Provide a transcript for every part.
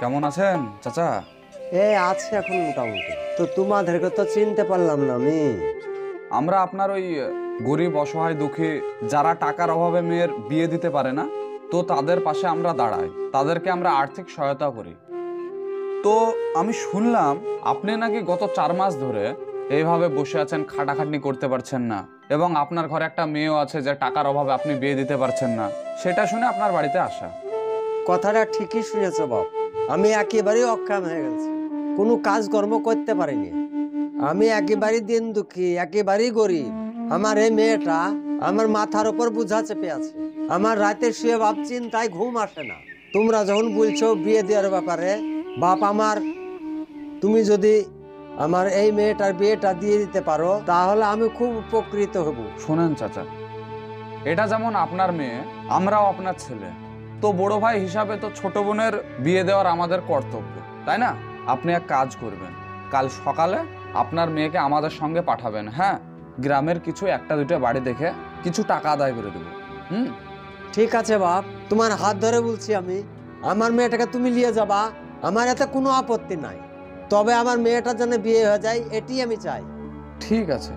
কেমন আছেন চাচা? আছে এখন মোটামুটি। তো তোমাদেরকে তো চিনতে পারলাম না আমি। আমরা আপনার ওই গরিব অসহায় দুঃখী যারা টাকার অভাবে মেয়ের বিয়ে দিতে পারে না, তো তাদের পাশে আমরা দাঁড়াই, তাদেরকে আমরা আর্থিক সহায়তা করি। তো আমি শুনলাম আপনি নাকি গত 4 মাস ধরে এইভাবে বসে আছেন, খাটাখাটনি করতে পারছেন না, এবং আপনার ঘরে একটা মেয়েও আছে যে টাকার অভাবে আপনি বিয়ে দিতে পারছেন না। সেটা শুনে আপনার বাড়িতে আসা। কথাটা ঠিকই শুনেছো বাপ। আমি একেবারেই অক্ষম হয়ে গেছি, কোনো কাজকর্ম করতে পারিনি। আমি একেবারেই দিন দুঃখী, একেবারেই গরিব। আমার এই মেয়েটা আমার মাথার উপর বোঝা চেপে আছে। আমার রাতে শুয়ে বাপ চিন্তায় ঘুম আসে না। তোমরা যখন বলছো বিয়ে দেওয়ার ব্যাপারে, বাপ আমার, তুমি যদি আমার এই মেয়েটার বিয়েটা দিয়ে দিতে পারো তাহলে আমি খুব উপকৃত হব। শোনেন চাচা, এটা যেমন আপনার মেয়ে, আমরাও আপনার ছেলে, তো বড় ভাই হিসাবে তো ছোট বোনের বিয়ে দেওয়ার আমাদের কর্তব্য, তাই না? আপনি এক কাজ করবেন, কাল সকালে আপনার মেয়েকে আমাদের সঙ্গে পাঠাবেন। হ্যাঁ, গ্রামের কিছু 1-2 বাড়ি দেখে কিছু টাকা আদায় করে দেবো। ঠিক আছে বাপ, তোমার হাত ধরে বলছি আমি। আমার মেয়েটাকে তুমি নিয়ে যাবা, আমার এতে কোনো আপত্তি নাই। তবে আমার মেয়েটার জন্য বিয়ে হয়ে যায়, এটি আমি চাই। ঠিক আছে,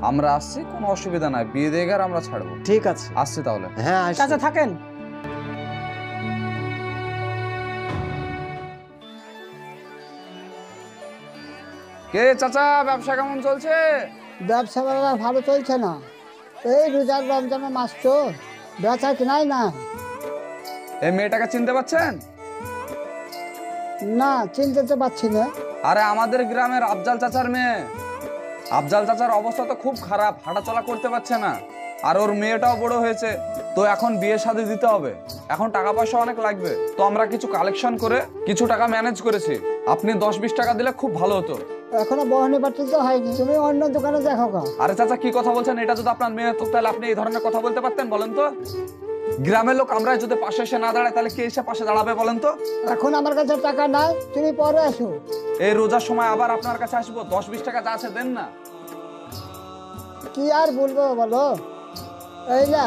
আমরা আসছি, কোনো অসুবিধা নাই, বিয়ে দিয়ে গেলে আমরা ছাড়বো। ঠিক আছে, আসছি তাহলে। হ্যাঁ চাচা থাকেন। কে চাচা, ব্যবসা কেমন চলছে? ব্যবসা বাবা ভালো চলছে না। এই রোজার রমজানের মাস তো, বেচা কিনাই না। এই মেয়েটাকে চিনতে পারছেন? না, চিনতে পারছি না। আরে আমাদের গ্রামের আফজাল চাচার মেয়ে। আফজাল চাচার অবস্থা তো খুব খারাপ, হাঁটাচলা করতে পারছে না, আর ওর মেয়েটাও বড় হয়েছে, তো এখন বিয়ে শাদী দিতে হবে, এখন টাকা পয়সা অনেক লাগবে। তো আমরা কিছু কালেকশন করে কিছু টাকা ম্যানেজ করেছি, আপনি 10-20 টাকা দিলে খুব ভালো হতো। এখনো বহনি পাতি তো হয়নি, তুমি অন্য দোকানে দেখো। আরে চাচা কি কথা বলছেন? এটা যদি আপনার মেয়ে হতো তাহলে আপনি এই ধরনের কথা বলতে পারতেন? বলেন তো, গ্রামের লোক আমরা যদি পাশে এসে না দাঁড়ায় তাহলে কে এসে পাশে দাঁড়াবে বলেন তো? এখন আমার কাছে টাকা নাই, তুমি পরে আসো। এই রোজার সময় আবার আপনার কাছে আসবো, 10-20 টাকা যা আছে দেন না। কি আর বলবো বলো, এই না।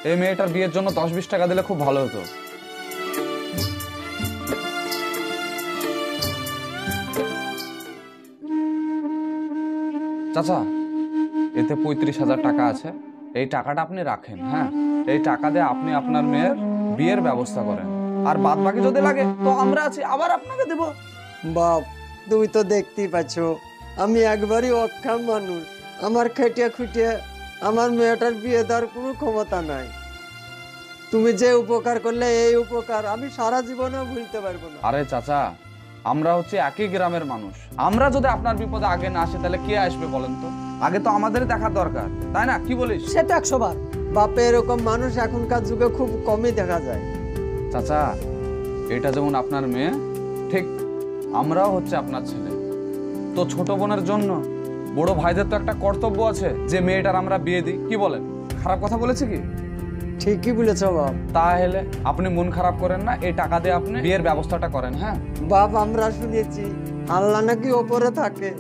এই মেয়েটার বিয়ের জন্য 10-20 টাকা দিলে খুব ভালো হতো। চাচা, এতে 35,000 টাকা আছে, এই টাকাটা আপনি রাখেন। হ্যাঁ, এই টাকা দিয়ে আপনি আপনার মেয়ের বিয়ের ব্যবস্থা করেন, আর বাদ বাকি যদি লাগে তো আমরা আছি, আবার আপনাকে দেব। বাপ, তুমি তো দেখতেই পাচ্ছ আমি একবারই অক্ষম মানুষ। আমার খেটিয়ে খুটিয়ে আমার মেয়েটার বিয়ে দেওয়ার কোনো ক্ষমতা নাই। তুমি যে উপকার করলে, এই উপকার আমি সারা জীবনেও ভুলতে পারবো না। আরে চাচা, আমরা হচ্ছে একই গ্রামের মানুষ, আমরা যদি আপনার বিপদে আগে না আসে তাহলে কে আসবে বলেন তো? আগে তো আমাদের দেখার দরকার, তাই না? কি বলিস? সে তো 100 বার। বাপে, এরকম মানুষ এখনকার যুগে খুব কমই দেখা যায়। চাচা, এটা যেমন আপনার মেয়ে, ঠিক আমরাও হচ্ছে আপনার ছেলে। তো ছোট বোনের জন্য বড় ভাইদের তো একটা কর্তব্য আছে যে মেয়েটার আমরা বিয়ে দিই। কি বলেন? খারাপ কথা বলেছে কি? ঠিকই বলেছ বাপ। তাহলে আপনি মন খারাপ করেন না, এই টাকা দিয়ে আপনি বিয়ের ব্যবস্থাটা করেন। হ্যাঁ বাপ, আমরা শুনেছি আল্লাহ নাকি ওপরে থাকে,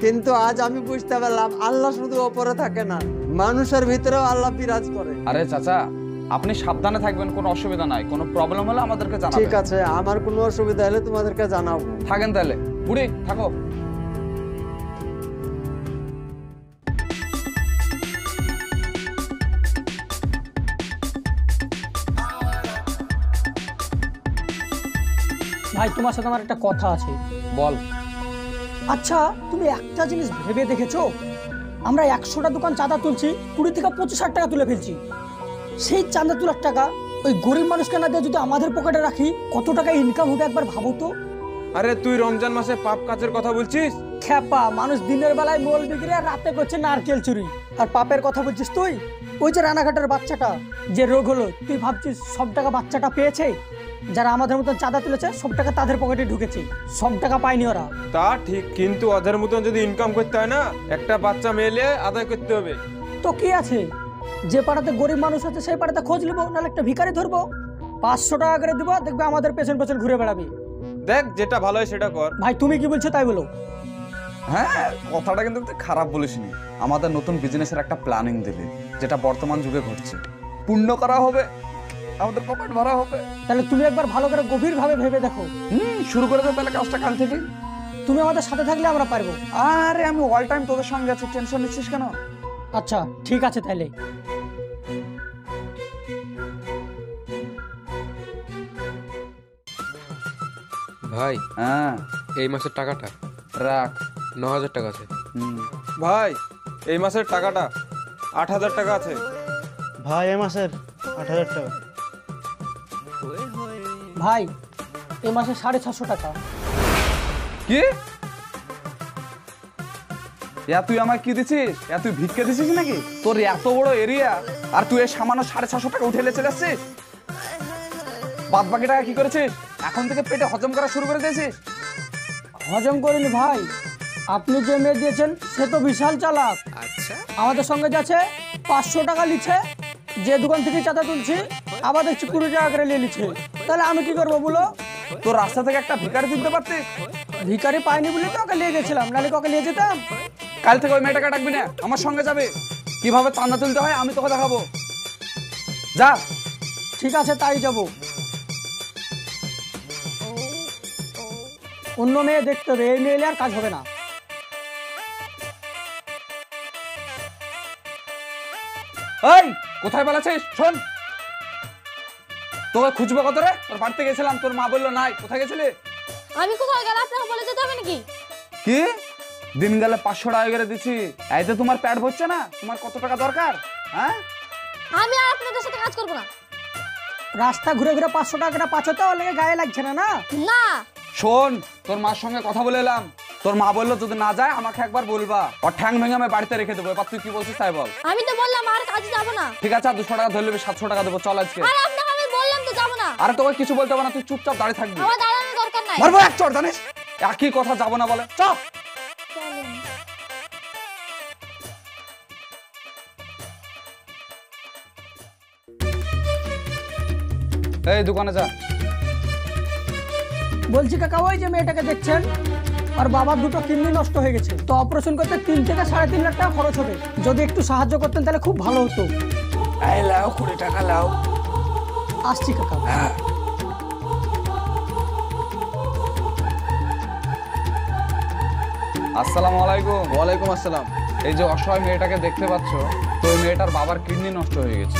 কিন্তু আজ আমি বুঝতে পারলাম আল্লাহ শুধু ওপরে থাকে না, মানুষের ভিতরেও আল্লাহ বিরাজ করে। আরে চাচা, আপনি সাবধানে থাকবেন, কোনো অসুবিধা নাই, কোনো প্রবলেম হলে আমাদেরকে জানাবেন। ঠিক আছে, আমার কোনো অসুবিধা হলে তোমাদেরকে জানাবো। থাকেন তাহলে, বুড়ি থাকো। ভাই, তোমার সাথে আমার একটা কথা আছে। বল। আচ্ছা, তুমি একটা জিনিস ভেবে দেখেছো? আমরা 100টা দোকান চাঁদা তুলছি, 20 থেকে 25,000 টাকা তুলে ফেলছি। সেই চাঁদা তোলার টাকা ওই গরিব মানুষকে না দিয়ে যদি আমাদের পকেটে রাখি, কত টাকা ইনকাম হবে একবার ভাবো তো। আরে তুই রমজান মাসে পাপ কাজের কথা বলছিস? খেপা মানুষ দিনের বেলায় মোল বিক্রি আর রাতে করছে নারকেল চুরি, আর পাপের কথা বলছিস তুই? ওই যে রানাঘাটের বাচ্চাটা যে রোগ হলো, তুই ভাবছিস সব টাকা বাচ্চাটা পেয়েছে? যারা আমাদের মতন চাঁদা তুলেছে সব টাকা তাদের পকেটে ঢুকেছে, সব টাকা পায়নি ওরা। তা ঠিক, কিন্তু ওদের মতন যদি ইনকাম করতে হয় না, একটা বাচ্চা মেলে আদায় করতে হবে। তো কি আছে, যে পাড়াতে গরিব মানুষ আছে সেই পাড়াতে খোঁজ নেবো, নাহলে একটা ভিখারি ধরবো, 500 টাকা করে দিব, দেখবে আমাদের পেছন পেছন ঘুরে বেড়াবি। দেখ যেটা ভালো হয় সেটা কর। ভাই তুমি কি বলছো তাই বলো। হ্যাঁ, কথাটা কিন্তু তুই খারাপ বলিসনি। আমাদের নতুন বিজনেসের একটা প্ল্যানিং দিলি, যেটা বর্তমান যুগে ঘটছে। পূর্ণ করা হবে, আমাদের পকেট ভরা হবে। তাহলে তুমি একবার ভালো করে গভীরভাবে ভেবে দেখো। শুরু করে দে তাহলে কাজটা কাল থেকে। তুমি আমাদের সাথে থাকলে আমরা পারবো। আরে আমি অল টাইম তোদের সঙ্গে আছি, টেনশন নিচ্ছিস কেন? আচ্ছা ঠিক আছে তাহলে। ভাই হ্যাঁ, এই মাসের টাকাটা রাখ। 9,000 টাকা আছে। ভাই এই মাসের টাকাটা 8,000 টাকা আছে। ভাই এ মাসের 8,000 টাকা। ভাই এই মাসে 650 টাকা। কি? ইয়া তুই আমায় কি দিছিস? ইয়া তুই ভিক্ষে দিছিস নাকি? তোর এত বড় এরিয়া আর তুই এই সামান্য 650 টাকা উঠে চলে আসছিস? বাদ বাকি টাকা কি করেছিস? এখন থেকে পেটে হজম করা শুরু করে দিয়েছিস? হজম করিনি ভাই, আপনি যে মেয়ে দিয়েছেন সে তো বিশাল চালাক। আমাদের সঙ্গে যাচ্ছে 500 টাকা লিছে, যে দোকান থেকে চাঁদা তুলছি আবার দেখছি 20 টাকা করে নিয়ে লিছে। তাহলে আমি কি করবো বলো? তোর রাস্তা থেকে একটা ভিখারি তুলতে পারতিস। ভিখারি পাইনি বলে তো ওকে নিয়ে গেছিলাম, নাহলে ওকে নিয়ে যেতাম। কাল থেকে ওই মেয়েটাকে ডাকবি না, আমার সঙ্গে যাবে। কিভাবে চাঁদা তুলতে হয় আমি তোকে দেখাবো। যা। ঠিক আছে তাই যাব। অন্য মেয়ে দেখতে হবে, এই মেয়ে আর কাজ হবে না। এই কোথায় পালাচ্ছিস? শোন, তোকে খুঁজবো কত রে? তোর বাড়িতে গেছিলাম, তোর মা বললো নাই। কোথায় গেছিলি? আমি কোথাও গেলে আপনাকে বলে যেতে হবে নাকি? কি দিন গেলে 500 টাকা করে দিচ্ছি, এতে তোমার পেট ভরছে না? তোমার কত টাকা দরকার? হ্যাঁ, আমি আর আপনাদের সাথে কাজ করব না। রাস্তা ঘুরে ঘুরে 500 টাকাটা পাঁচতে ওর লেগে গায়ে লাগছে না? না না শোন, তোর মার সঙ্গে কথা বলে এলাম। তোর মা বললো যদি না যায় আমাকে একবার বলবা, ওর ঠ্যাং ভেঙে আমি বাড়িতে রেখে দেবো। এবার তুই কি বলছিস তাই বল। আমি তো বললাম আর কাজে যাব না। ঠিক আছে, আর 200 টাকা ধরে নেবে, 700 টাকা দেবো। চল আজকে। আর আপনাকে আমি বললাম তো যাব না। আরে তোকে কিছু বলতে হবে না, তুই চুপচাপ দাঁড়িয়ে থাকবি। আমার দাঁড়ানোর দরকার নাই। মারবো এক চড়, জানিস? একই কথা যাবো না বলে। চল। চলেন। এই দোকানে যা। বলছি কাকা, ওই যে মেয়েটাকে দেখছেন আর বাবার দুটো কিডনি নষ্ট হয়ে গেছে, তো অপারেশন করতে 3 থেকে 3.5 লাখ টাকা খরচ হবে। যদি একটু সাহায্য করতেন তাহলে খুব ভালো হতো। এই লাও 20 টাকা লাও। আসছি কাকা। আসসালামু আলাইকুম। ওয়ালাইকুম আসসালাম। এই যে অসহায় মেয়েটাকে দেখতে পাচ্ছ, তো ওই মেয়েটার বাবার কিডনি নষ্ট হয়ে গেছে।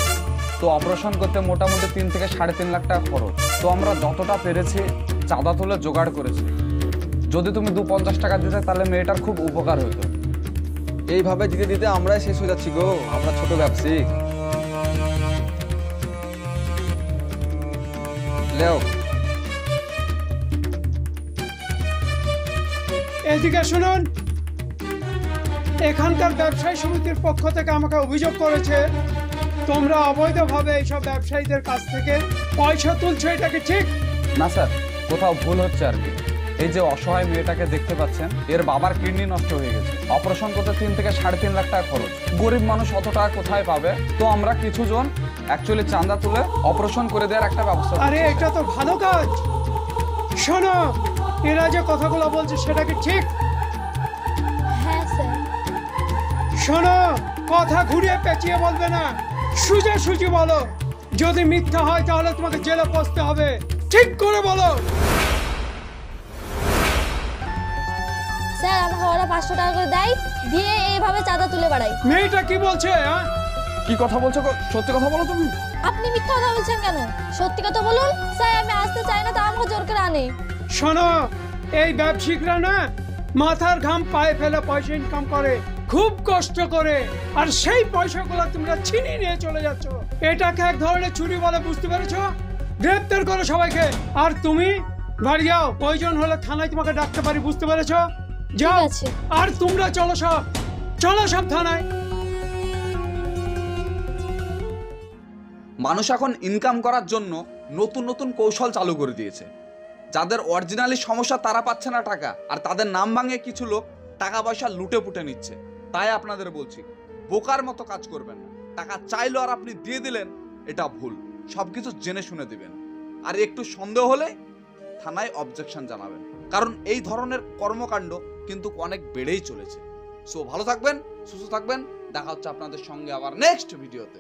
তো অপারেশন করতে মোটামুটি 3 থেকে 3.5 লাখ টাকা খরচ। তো আমরা যতটা পেরেছি চাঁদা তুলে জোগাড় করেছি। যদি তুমি 250 টাকা দিতে তাহলে মেয়েটার খুব উপকার হতো। এইভাবে দিতে দিতে আমরাই শেষ হয়ে যাচ্ছি গো, আমরা ছোট ব্যবসায়ী। লেও। এদিকে শুনুন, এখানকার ব্যবসায়ী সমিতির পক্ষ থেকে আমাকে অভিযোগ করেছে তোমরা অবৈধভাবে এইসব ব্যবসায়ীদের কাছ থেকে পয়সা তুলছো, এটা কি ঠিক? না স্যার, কোথাও ভুল হচ্ছে আর কি। এই যে অসহায় মেয়েটাকে দেখতে পাচ্ছেন, এর বাবার কিডনি নষ্ট হয়ে গেছে। অপারেশন করতে 3 থেকে 3.5 লাখ টাকা খরচ। গরিব মানুষ অত টাকা কোথায় পাবে? তো আমরা কিছু জন অ্যাকচুয়ালি চাঁদা তুলে অপারেশন করে দেওয়ার একটা ব্যবস্থা আরে করছি। এটা তো ভালো কাজ। শোনো, এরা যে কথাগুলো বলছে সেটা কি ঠিক? হ্যাঁ স্যার। শোনো, কথা ঘুরিয়ে পেঁচিয়ে বলবে না, সুজে সুজি বলো। যদি মিথ্যা হয় তাহলে তোমাকে জেলে পৌঁছতে হবে। ঠিক করে বলো। স্যার আমাকে ওরা 500 টাকা করে দেয়, দিয়ে এইভাবে চাঁদা তুলে বেড়াই। মেয়েটা কি বলছে? হ্যাঁ, কি কথা বলছো গো? সত্যি কথা বলো তুমি। আপনি মিথ্যা কথা বলছেন কেন? সত্যি কথা বলুন। স্যার আমি আসতে চাই না, তা আমাকে জোর করে আনে। শোনো, এই ব্যবসায়িকরা না মাথার ঘাম পায়ে ফেলে পয়সা ইনকাম করে, খুব কষ্ট করে, আর সেই পয়সাগুলো তোমরা ছিনিয়ে নিয়ে চলে যাচ্ছ। এটাকে এক ধরনের চুরি বলে, বুঝতে পেরেছো? গ্রেপ্তার করো সবাইকে। আর তুমি বাড়ি যাও, প্রয়োজন হলে থানায় তোমাকে ডাকতে পারি, বুঝতে পেরেছো? যাও। ঠিক আছে। আর তোমরা চলো সব থানায়। মানুষ এখন ইনকাম করার জন্য নতুন নতুন কৌশল চালু করে দিয়েছে। যাদের অরিজিনালি সমস্যা তারা পাচ্ছে না টাকা, আর তাদের নাম ভাঙে কিছু লোক টাকা পয়সা লুটে পুটে নিচ্ছে। তাই আপনাদের বলছি, বোকার মতো কাজ করবেন না। টাকা চাইলো আর আপনি দিয়ে দিলেন, এটা ভুল। সবকিছু জেনে শুনে দিবেন। আর একটু সন্দেহ হলে থানায় অবজেকশন জানাবেন, কারণ এই ধরনের কর্মকাণ্ড কিন্তু অনেক বেড়েই চলেছে। সো ভালো থাকবেন, সুস্থ থাকবেন, দেখা হচ্ছে আপনাদের সঙ্গে আবার নেক্সট ভিডিওতে।